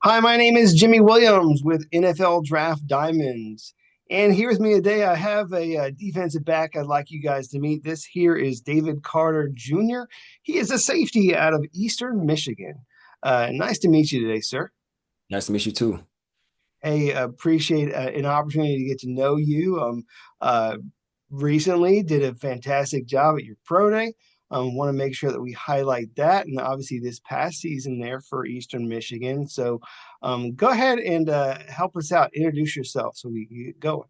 Hi, my name is Jimmy Williams with NFL Draft Diamonds. And here with me today, I have a defensive back I'd like you guys to meet. This here is David Carter Jr. He is a safety out of Eastern Michigan. Nice to meet you today, sir. Nice to meet you too. Hey, appreciate an opportunity to get to know you. Uh, Recently did a fantastic job at your pro day. Want to make sure that we highlight that, and obviously this past season there for Eastern Michigan. So, go ahead and help us out. Introduce yourself so we can get going.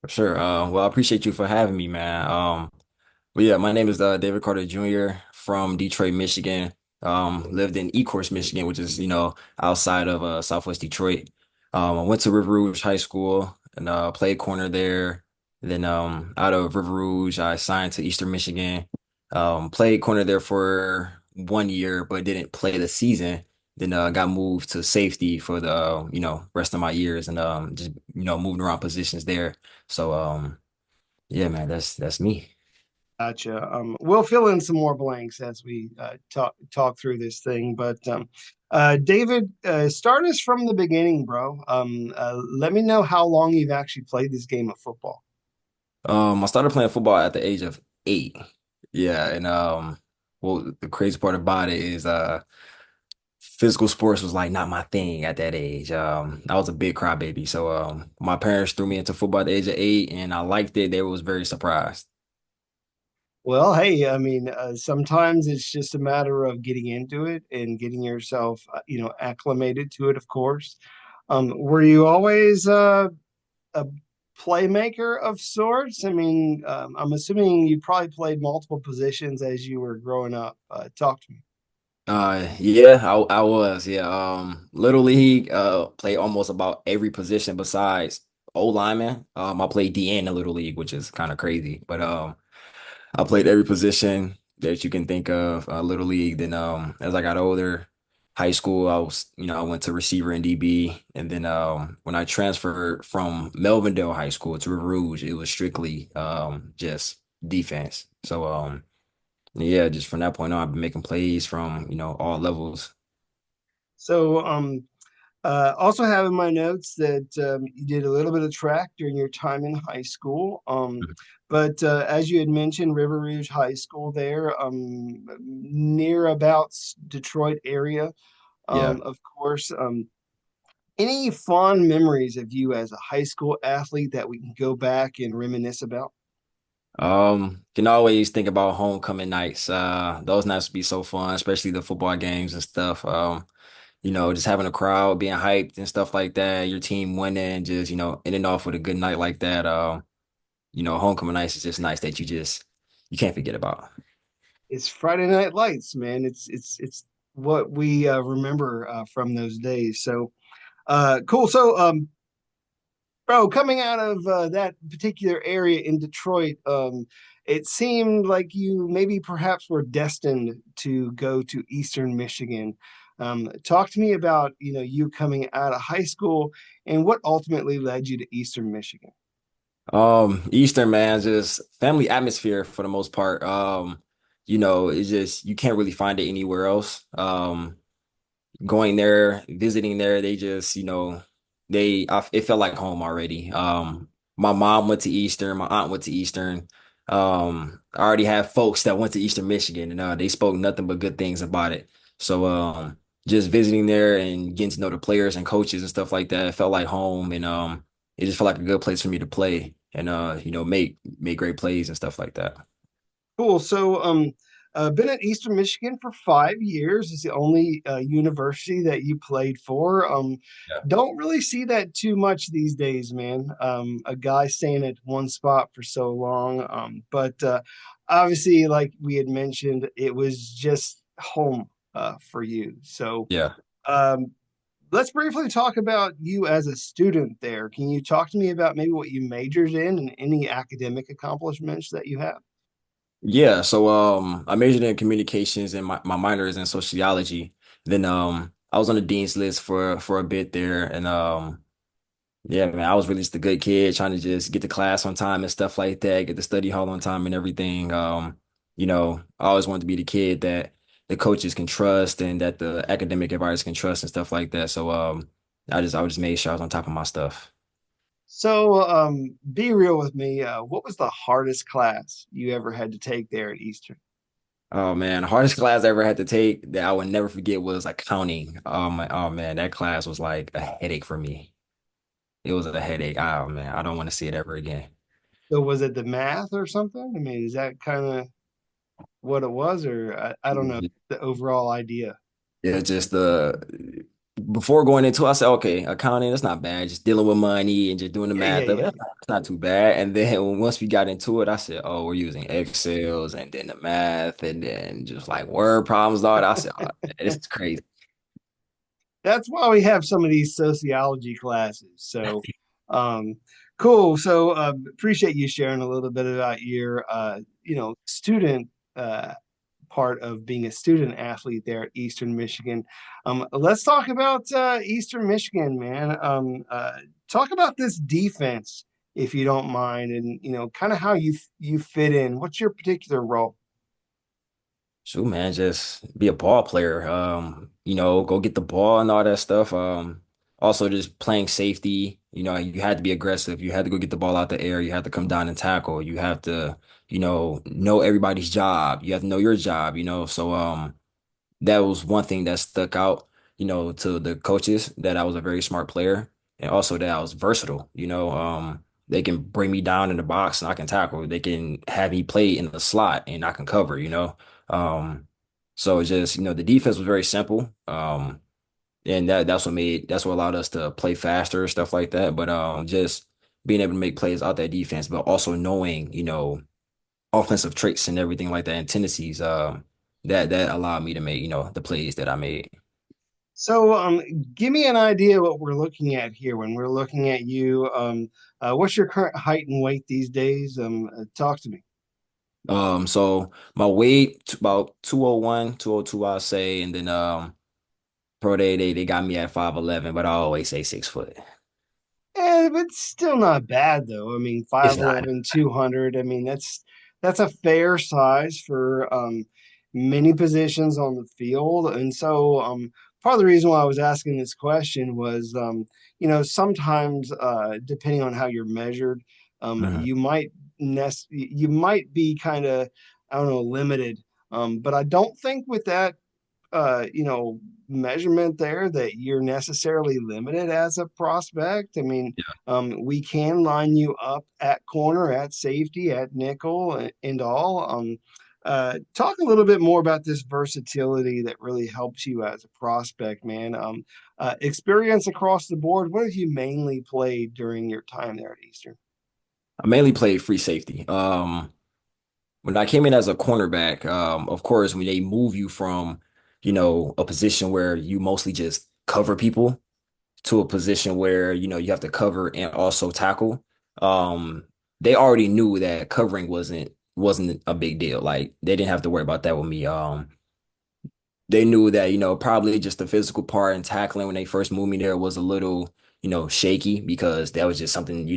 For sure. Well, I appreciate you for having me, man. But yeah, my name is David Carter Jr. from Detroit, Michigan. Lived in Ecorse, Michigan, which is, outside of Southwest Detroit. I went to River Rouge High School and played corner there. Then out of River Rouge, I signed to Eastern Michigan. Played corner there for 1 year, but didn't play the season. Then got moved to safety for the rest of my years and just moving around positions there. So yeah, man, that's me. Gotcha. We'll fill in some more blanks as we talk through this thing. But David, start us from the beginning, bro. Let me know how long you've actually played this game of football. I started playing football at the age of 8. Yeah, and well, the crazy part about it is physical sports was like not my thing at that age. I was a big crybaby, so my parents threw me into football at the age of 8, and I liked it. They was very surprised. Well, hey, I mean, sometimes it's just a matter of getting into it and getting yourself, acclimated to it, of course. Were you always a playmaker of sorts? I mean, I'm assuming you probably played multiple positions as you were growing up. Talk to me. Yeah, I was. Yeah. Little League, played almost about every position besides O lineman. I played D in the Little League, which is kind of crazy. But I played every position that you can think of, Little League. Then as I got older, high school, I went to receiver and DB. And then when I transferred from Melvindale High School to River Rouge, it was strictly just defense. So yeah, just from that point on, I've been making plays from, all levels. So, also have in my notes that you did a little bit of track during your time in high school. But as you had mentioned, River Rouge High School there, near about Detroit area, Yeah. of course. Any fond memories of you as a high school athlete that we can go back and reminisce about? Can always think about homecoming nights. Those nights would be so fun, especially the football games and stuff. Just having a crowd, being hyped and stuff like that, your team winning, just, ending off with a good night like that. Homecoming nights is just nice that you can't forget about. It's Friday Night Lights, man. It's what we remember from those days. So cool. So bro, coming out of that particular area in Detroit, it seemed like you maybe perhaps were destined to go to Eastern Michigan. Talk to me about, you coming out of high school and what ultimately led you to Eastern Michigan. Eastern, man, just family atmosphere for the most part. It's just you can't really find it anywhere else. Going there, visiting there, they just, it felt like home already. My mom went to Eastern, my aunt went to Eastern. I already have folks that went to Eastern Michigan, and they spoke nothing but good things about it. So, just visiting there and getting to know the players and coaches and stuff like that, it felt like home, and it just felt like a good place for me to play and make great plays and stuff like that. Cool. So, been at Eastern Michigan for 5 years. It's the only university that you played for. Yeah. Don't really see that too much these days, man. A guy staying at one spot for so long. But obviously, like we had mentioned, it was just home for you. So, Yeah. um, let's briefly talk about you as a student there. Can you talk to me about maybe what you majored in and any academic accomplishments that you have? Yeah, so I majored in communications and my minor is in sociology. Then I was on the dean's list for a bit there and yeah, man, I was really just a good kid trying to just get to class on time and stuff like that, get to study hall on time and everything. I always wanted to be the kid that, the coaches can trust and that the academic advisors can trust and stuff like that. So I would just made sure I was on top of my stuff. So, be real with me. What was the hardest class you ever had to take there at Eastern? Oh man, the hardest class I ever had to take that I would never forget was accounting. Oh man, that class was like a headache for me. It was a headache. Oh man, I don't want to see it ever again. So, was it the math or something? I mean, is that kind of what it was, or I don't know the overall idea? Yeah, just before going into it, I said, okay, accounting, that's not bad. Just dealing with money and just doing the Yeah, yeah, math of it, yeah. it's not too bad. And then once we got into it, I said, oh, we're using Excels and then the math and then just like word problems, all that. I said, oh, man, this is crazy. That's why we have some of these sociology classes. So, um, cool. So, appreciate you sharing a little bit about your, student part of being a student athlete there at Eastern Michigan. Let's talk about Eastern Michigan, man. Talk about this defense, if you don't mind, and kind of how you fit in. What's your particular role? Shoot, man, just be a ball player. Go get the ball and all that stuff. Also just playing safety. You had to be aggressive. You had to go get the ball out the air. You had to come down and tackle. You have to, know everybody's job. You have to know your job, So that was one thing that stuck out, to the coaches that I was a very smart player and also that I was versatile, they can bring me down in the box and I can tackle. They can have me play in the slot and I can cover. Um, so it's just, the defense was very simple. And that's what allowed us to play faster, stuff like that. But just being able to make plays out that defense, but also knowing, offensive traits and everything like that and tendencies, that allowed me to make, the plays that I made. So, give me an idea what we're looking at here when we're looking at you. What's your current height and weight these days? Talk to me. So my weight about 201, 202, I'll say, and then pro day they got me at 5'11", but I always say 6 foot. But still not bad though. I mean, It's not. 5'11", 200. I mean, that's a fair size for many positions on the field. And so part of the reason why I was asking this question was sometimes depending on how you're measured, Mhm. you might be kind of, I don't know, limited. But I don't think with that measurement there that you're necessarily limited as a prospect. I mean, we can line you up at corner, at safety, at nickel, and all. Talk a little bit more about this versatility that really helps you as a prospect, man. Experience across the board. What have you mainly played during your time there at Eastern? I mainly played free safety. When I came in as a cornerback, of course, when they move you from, a position where you mostly just cover people to a position where, you have to cover and also tackle, um, they already knew that covering wasn't a big deal. Like they didn't have to worry about that with me. They knew that, probably just the physical part and tackling when they first moved me there was a little, shaky because that was just something,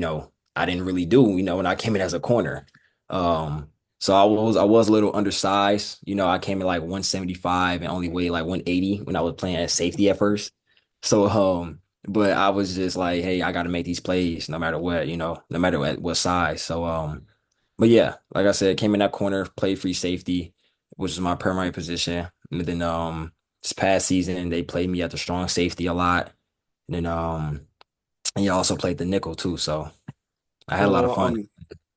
I didn't really do, when I came in as a corner. Um, so I was a little undersized. I came in like 175 and only weighed like 180 when I was playing at safety at first. So but I was just like, hey, I gotta make these plays no matter what, no matter what size. So but yeah, like I said, came in that corner, played free safety, which is my primary position. And then this past season they played me at the strong safety a lot. And then and you also played the nickel too. So I had a lot of So, fun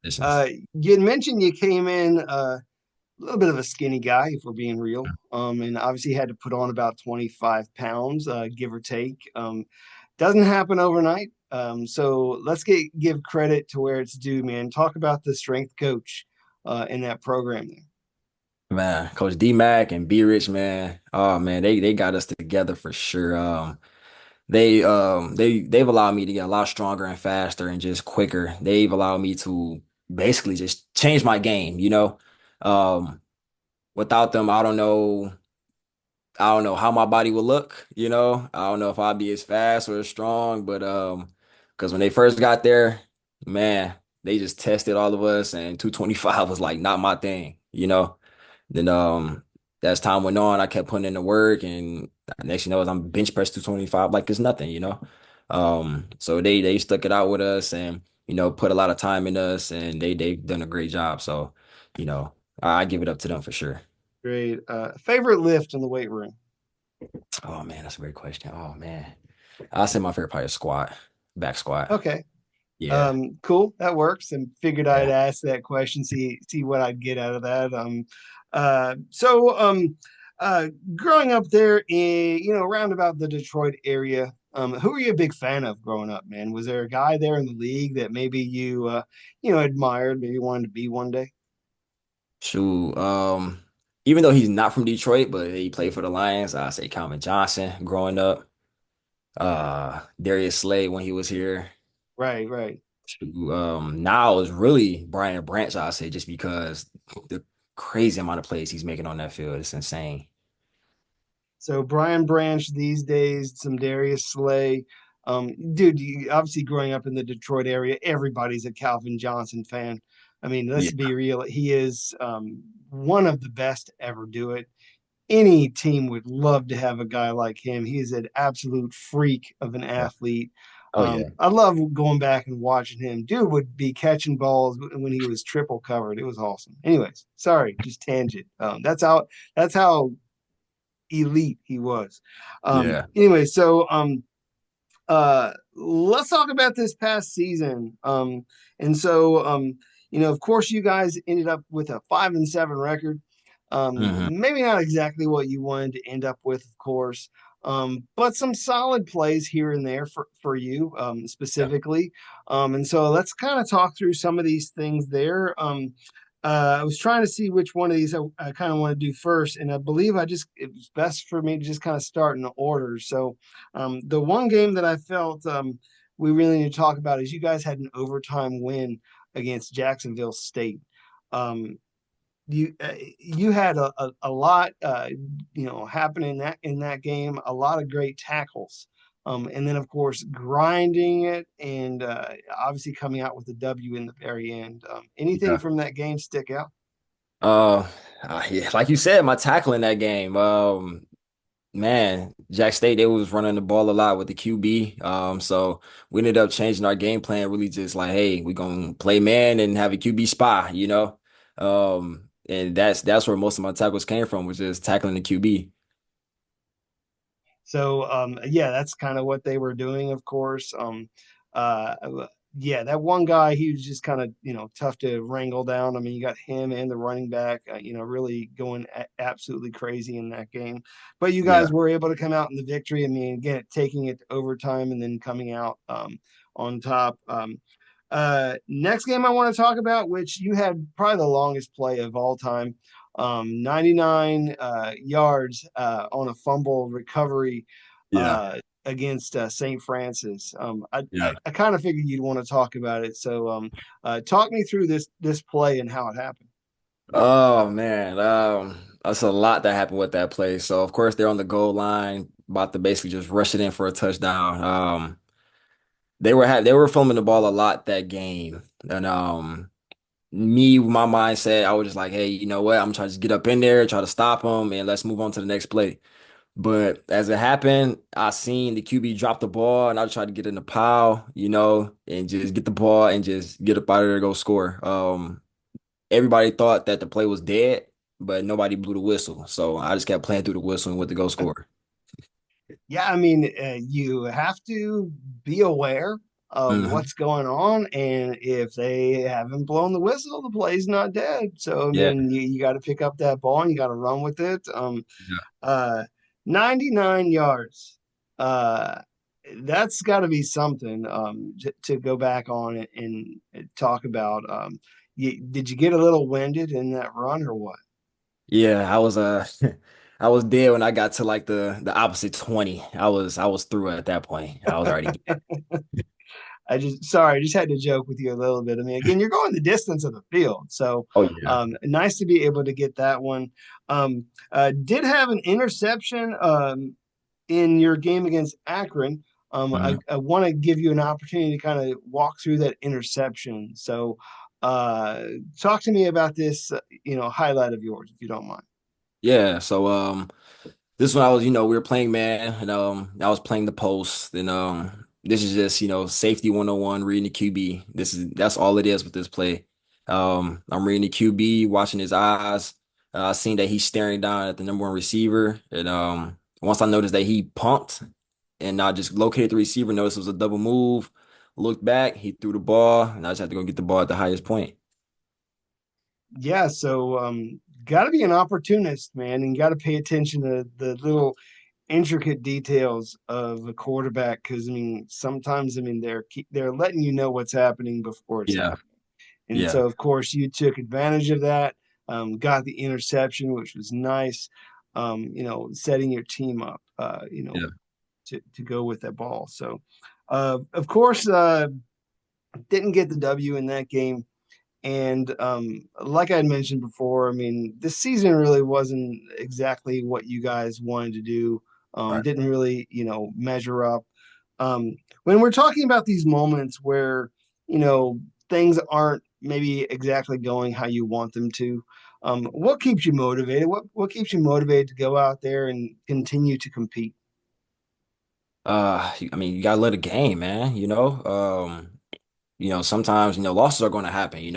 positions. you had mentioned you came in a little bit of a skinny guy, if we're being real. And obviously had to put on about 25 pounds, give or take. Doesn't happen overnight. So let's give credit to where it's due, man. Talk about the strength coach in that program there. Man, Coach D Mac and B Rich, man. Oh man, they got us together for sure. They've allowed me to get a lot stronger and faster and just quicker. They've allowed me to basically just change my game. Um, Without them, I don't know how my body will look. I don't know if I'll be as fast or as strong, but because when they first got there, man, they just tested all of us and 225 was like not my thing. Then as time went on, I kept putting in the work, and next you know, I'm bench press 225 like it's nothing, you know. So they stuck it out with us, and put a lot of time in us, and they've done a great job. So, I give it up to them for sure. Great. Favorite lift in the weight room? Oh man, that's a great question. Oh man, I'll say my favorite part is squat, back squat. Okay. Yeah, Cool. That works. And figured I'd yeah. ask that question, see what I'd get out of that. So uh, growing up there in, around about the Detroit area, who were you a big fan of growing up, man? Was there a guy there in the league that maybe you, admired, maybe wanted to be one day? Shoot. Even though he's not from Detroit, but he played for the Lions, I say Calvin Johnson growing up. Darius Slade when he was here. Right, right. Now is really Brian Branch, I say, just because the crazy amount of plays he's making on that field. It's insane. So Brian Branch these days, some Darius Slay. Dude, obviously growing up in the Detroit area, everybody's a Calvin Johnson fan. I mean, let's Yeah. be real. He is one of the best to ever do it. Any team would love to have a guy like him. He is an absolute freak of an athlete. Oh yeah. I love going back and watching him. Dude would be catching balls when he was triple covered. It was awesome. Anyways, sorry, just tangent. That's how elite he was. Yeah. Let's talk about this past season. And so of course you guys ended up with a 5-7 record. Hmm. Maybe not exactly what you wanted to end up with, of course. But some solid plays here and there for you Yeah. specifically. And so let's kind of talk through some of these things there. I was trying to see which one of these I kind of want to do first, and I believe it was best for me to just kind of start in the order. So, the one game that I felt we really need to talk about is you guys had an overtime win against Jacksonville State. Um, you had a lot happen in that game, a lot of great tackles. And then of course grinding it and obviously coming out with the W in the very end. Anything Yeah. from that game stick out? Uh, yeah, like you said, my tackle in that game. Man, Jack State, they was running the ball a lot with the QB. So we ended up changing our game plan, really just like, hey, we're gonna play man and have a QB spy, you know? And that's where most of my tackles came from, was just tackling the QB. So yeah, that's kind of what they were doing, of course. Uh, yeah, that one guy, he was just kind of tough to wrangle down. I mean, you got him and the running back, really going absolutely crazy in that game. But you Yeah, guys were able to come out in the victory. I mean, again, taking it to overtime and then coming out on top. Next game I want to talk about, which you had probably the longest play of all time, 99 yards on a fumble recovery yeah, against St. Francis. I yeah. kind of figured you'd want to talk about it. So talk me through this play and how it happened. Oh man, that's a lot that happened with that play. So of course they're on the goal line, about to basically just rush it in for a touchdown. They were filming the ball a lot that game, and me, with my mindset, I was just like, hey, you know what? I'm trying to just get up in there, try to stop him, and let's move on to the next play. But as it happened, I seen the QB drop the ball, and I tried to get in the pile, and just get the ball and just get up out of there, go score. Everybody thought that the play was dead, but nobody blew the whistle. So I just kept playing through the whistle and went to go score. Yeah, I mean, you have to be aware of Hmm. what's going on, and if they haven't blown the whistle, the play's not dead. So I Yeah. mean, you got to pick up that ball and you got to run with it. Yeah. Uh, 99 yards. Uh, that's got to be something to go back on and talk about. Did you get a little winded in that run or what? Yeah, I was I was dead when I got to like the opposite 20. I was through at that point. I was already dead. I just had to joke with you a little bit. I mean, again, you're going the distance of the field, so Oh yeah. nice to be able to get that one. Did have an interception in your game against Akron. Mhm. I want to give you an opportunity to kind of walk through that interception. So, talk to me about this, highlight of yours, if you don't mind. Yeah, so this one I was, we were playing man, and I was playing the post, and this is just, safety 101, reading the QB. That's all it is with this play. I'm reading the QB, watching his eyes. I seen that he's staring down at the number one receiver, and once I noticed that he pumped, and I just located the receiver, noticed it was a double move, looked back, he threw the ball, and I just had to go get the ball at the highest point. Yeah, so got to be an opportunist, man, and got to pay attention to the little intricate details of a quarterback because I mean sometimes I mean they're letting you know what's happening before it's Yeah, happening. And yeah, so, of course, you took advantage of that, got the interception, which was nice, setting your team up, yeah. to go with that ball. So, of course, didn't get the W in that game. And like I had mentioned before, I mean, this season really wasn't exactly what you guys wanted to do. Right. Didn't really, measure up. When we're talking about these moments where, things aren't maybe exactly going how you want them to, what keeps you motivated? What keeps you motivated to go out there and continue to compete? I mean, you gotta let a game, man, sometimes, losses are going to happen,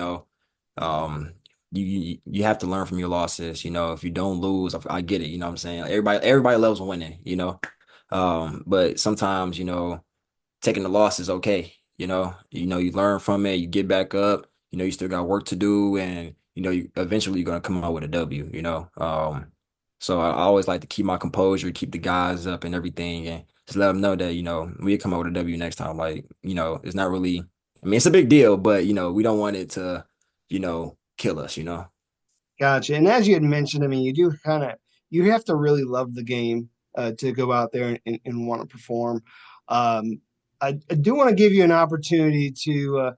um, you have to learn from your losses, if you don't lose, I get it, you know what I'm saying? Everybody loves winning, but sometimes, taking the loss is okay. You learn from it, you get back up, you still got work to do, and eventually you're gonna come out with a W. So I always like to keep my composure, keep the guys up and everything, and just let them know that, we come out with a W next time. Like, it's not really, I mean, it's a big deal, but we don't want it to, kill us. Gotcha. And as you had mentioned, I mean, you do kind of you have to really love the game to go out there and want to perform. Um, I do want to give you an opportunity to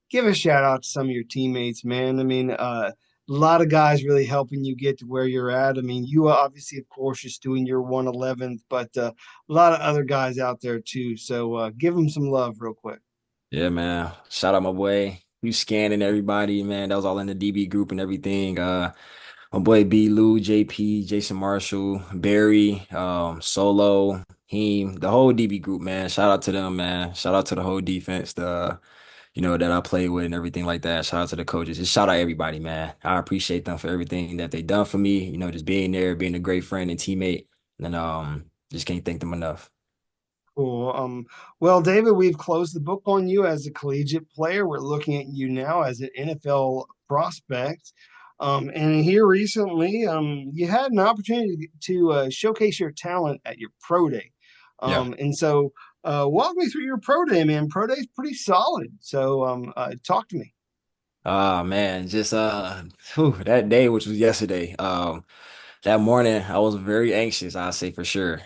give a shout out to some of your teammates, man. I mean, a lot of guys really helping you get to where you're at. I mean, you are obviously, of course, just doing your 111th, but a lot of other guys out there too. So give them some love real quick. Yeah, man. Shout out my boy. You scanning everybody, man. That was all in the DB group and everything. My boy B. Lou, JP, Jason Marshall, Barry, Solo, Heem, the whole DB group, man. Shout out to them, man. Shout out to the whole defense, that I play with and everything like that. Shout out to the coaches. Just shout out everybody, man. I appreciate them for everything that they done for me. Just being there, being a great friend and teammate. And just can't thank them enough. Cool. Well, David, we've closed the book on you as a collegiate player. We're looking at you now as an NFL prospect. And here recently, you had an opportunity to showcase your talent at your pro day. Yeah. And so, walk me through your pro day, man. Pro day is pretty solid. So, talk to me. Ah man, just that day, which was yesterday. That morning I was very anxious, I'll say for sure.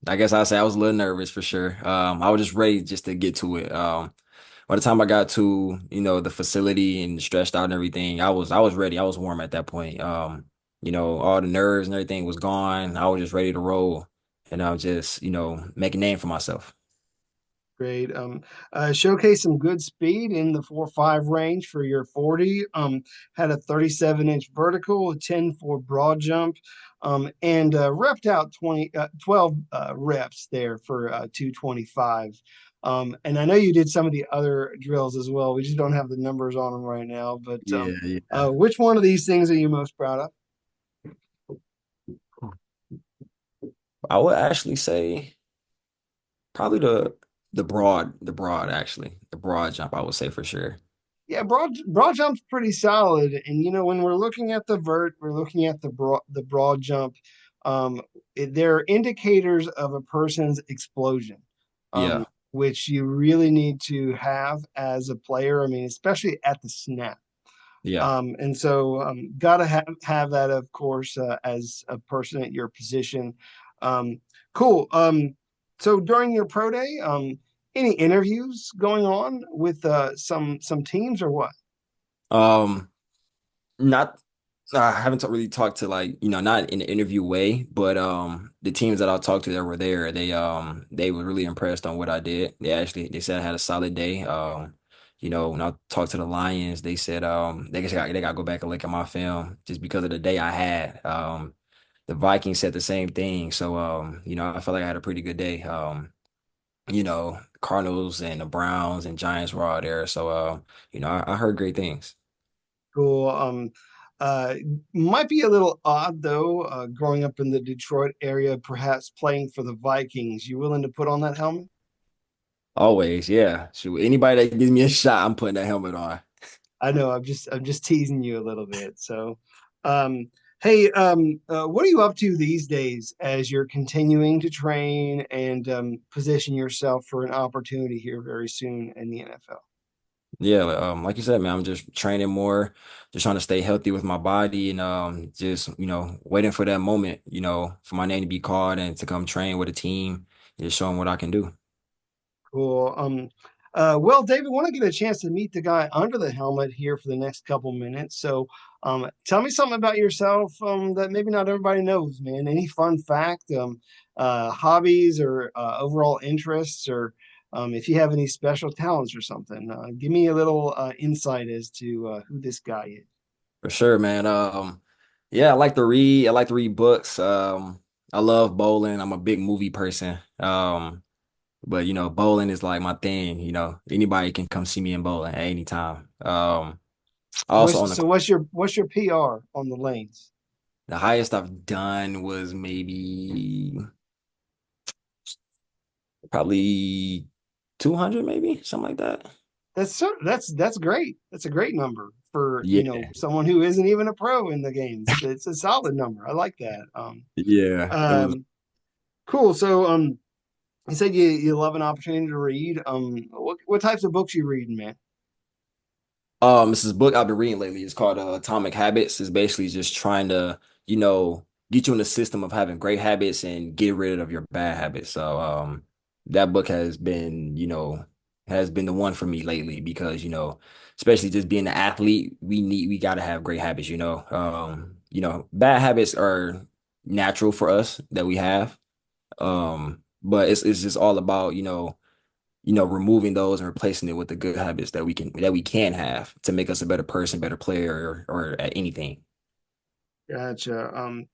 I guess I'd say I was a little nervous for sure. I was just ready just to get to it. By the time I got to, the facility and stretched out and everything, I was ready. I was warm at that point. All the nerves and everything was gone. I was just ready to roll. And I was just, make a name for myself. Great. Showcase some good speed in the 4.5 range for your 40. Had a 37-inch vertical, a 10 for broad jump, and repped out 12 reps there for 225. And I know you did some of the other drills as well. We just don't have the numbers on them right now. But Yeah, yeah. which one of these things are you most proud of? I would actually say probably the broad actually. The broad jump, I would say for sure. Yeah, broad jump's pretty solid, and when we're looking at the vert, we're looking at the broad jump. Um, they're indicators of a person's explosion, Yeah, which you really need to have as a player. I mean, especially at the snap. yeah. And so gotta have that, of course, as a person at your position. Um, cool. So during your pro day, any interviews going on with some teams or what? Um, not I haven't really talked to, like, not in an interview way, but the teams that I talked to that were there, they were really impressed on what I did. They said I had a solid day. When I talked to the Lions, they said they got to go back and look at my film just because of the day I had. The Vikings said the same thing. So I felt like I had a pretty good day. Cardinals and the Browns and Giants were all there. So I heard great things. Cool. Uh, might be a little odd though, growing up in the Detroit area, perhaps playing for the Vikings. You willing to put on that helmet? Always, yeah. Shoot, anybody that gives me a shot, I'm putting that helmet on. I know. I'm just teasing you a little bit. So, um, hey, what are you up to these days as you're continuing to train and position yourself for an opportunity here very soon in the NFL? Yeah, like you said, man, I'm just training more, just trying to stay healthy with my body and just, waiting for that moment, for my name to be called and to come train with a team, just showing what I can do. Cool. Well, David, want to get a chance to meet the guy under the helmet here for the next couple minutes. So, tell me something about yourself that maybe not everybody knows, man. Any fun fact, hobbies, or overall interests, or if you have any special talents or something. Give me a little insight as to who this guy is. For sure, man. Yeah, I like to read. I like to read books. I love bowling. I'm a big movie person. But bowling is like my thing. Anybody can come see me in bowling at any time. I also own So what's your PR on the lanes? the highest I've done was maybe probably 200, maybe something like that. That's great. That's a great number for Yeah, someone who isn't even a pro in the games. It's a solid number. I like that. yeah. It was. Um, cool. So you said you love an opportunity to read. What types of books you reading, man? This is a book I've been reading lately. It's called Atomic Habits. It's basically just trying to, get you in the system of having great habits and get rid of your bad habits. So that book has been the one for me lately because, especially just being an athlete, we gotta have great habits, you know. Bad habits are natural for us that we have. But it's just all about, removing those and replacing it with the good habits that we can have to make us a better person, better player, or at anything. Gotcha.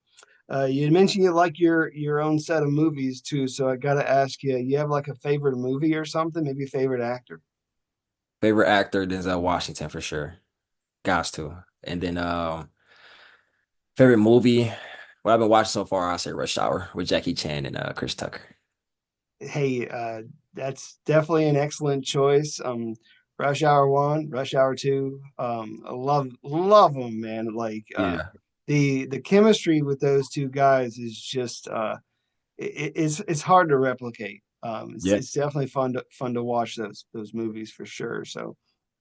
You mentioned you like your own set of movies too. So I got to ask you, you have like a favorite movie or something? Maybe a favorite actor? Favorite actor, Denzel Washington for sure. Gots to. And then favorite movie, what I've been watching so far, I say Rush Hour with Jackie Chan and Chris Tucker. Hey, that's definitely an excellent choice. Rush Hour One, Rush Hour Two. I love them, man. Like Yeah. the chemistry with those two guys is just it's hard to replicate. Yeah. It's definitely fun to watch those movies for sure. So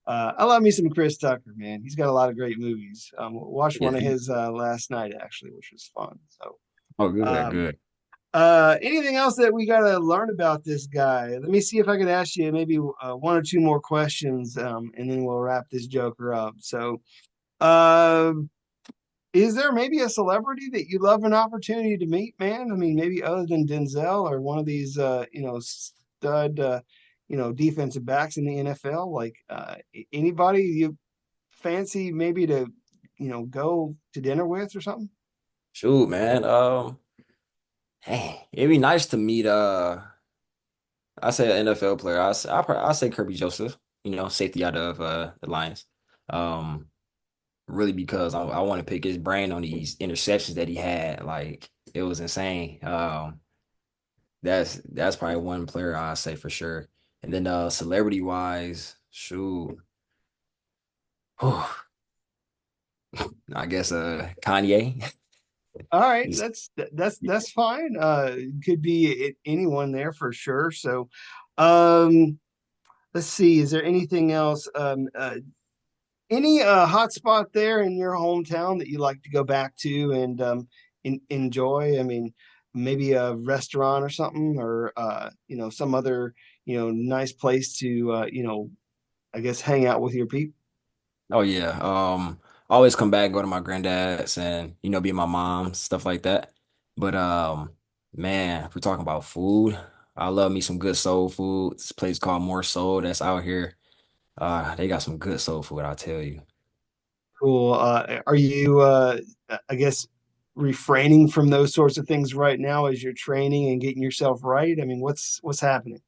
I love me some Chris Tucker, man. He's got a lot of great movies. Watched Yeah. one of his last night actually, which was fun. So. Oh, good, Um, good. anything else that we got to learn about this guy? Let me see if I could ask you maybe one or two more questions, and then we'll wrap this joker up. So, uh, is there maybe a celebrity that you love an opportunity to meet, man? I mean, maybe other than Denzel or one of these, stud, defensive backs in the NFL. Like anybody you fancy maybe to, go to dinner with or something? Shoot, man. Hey, it'd be nice to meet I say an NFL player. I say Kirby Joseph, safety out of the Lions. Um really because I want to pick his brain on these interceptions that he had. Like it was insane. That's probably one player I say for sure. And then celebrity wise, shoot, I guess Kanye. All right, He's- that's fine. Could be anyone there for sure. So, um, let's see. Is there anything else? Any hot spot there in your hometown that you like to go back to and enjoy? I mean, maybe a restaurant or something, or some other nice place to I guess hang out with your people. Oh yeah. I always come back, go to my granddad's and be with my mom, stuff like that. But man, if we're talking about food, I love me some good soul food. This place called More Soul that's out here. They got some good soul food, I'll tell you. Cool. Are you, I guess, refraining from those sorts of things right now as you're training and getting yourself right? I mean, what's happening?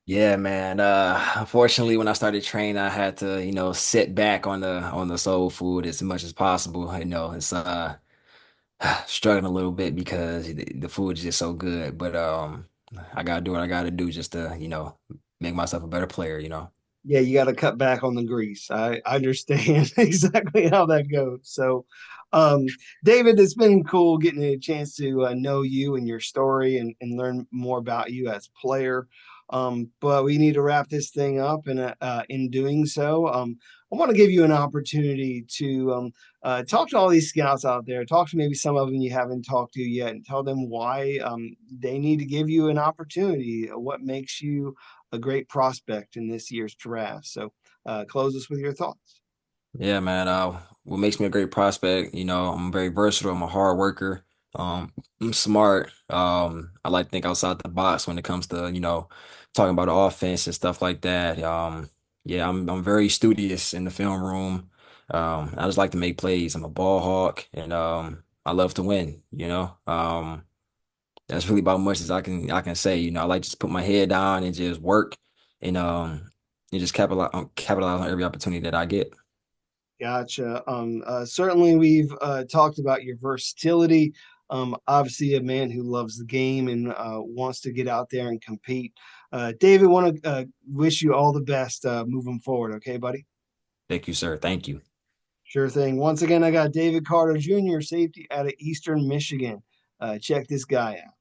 Yeah, man. Unfortunately, when I started training, I had to, sit back on the soul food as much as possible. It's struggling a little bit because the food is just so good. But I gotta do what I gotta do just to, make myself a better player. Yeah, you got to cut back on the grease. I understand exactly how that goes. So, David, it's been cool getting a chance to know you and your story and learn more about you as a player. But we need to wrap this thing up, and in doing so, I want to give you an opportunity to talk to all these scouts out there. Talk to maybe some of them you haven't talked to yet, and tell them why they need to give you an opportunity. What makes you a great prospect in this year's draft. So close us with your thoughts. Yeah, man. What makes me a great prospect, I'm very versatile. I'm a hard worker. I'm smart. I like to think outside the box when it comes to, talking about the offense and stuff like that. Yeah, I'm very studious in the film room. I just like to make plays. I'm a ball hawk, and I love to win. That's really about much as I can say. I like to just put my head down and just work and just capitalize on every opportunity that I get. Gotcha. Certainly, we've talked about your versatility. Obviously, a man who loves the game and wants to get out there and compete. David, want to wish you all the best moving forward. Okay, buddy? Thank you, sir. Thank you. Sure thing. Once again, I got David Carter Jr., safety out of Eastern Michigan. Check this guy out.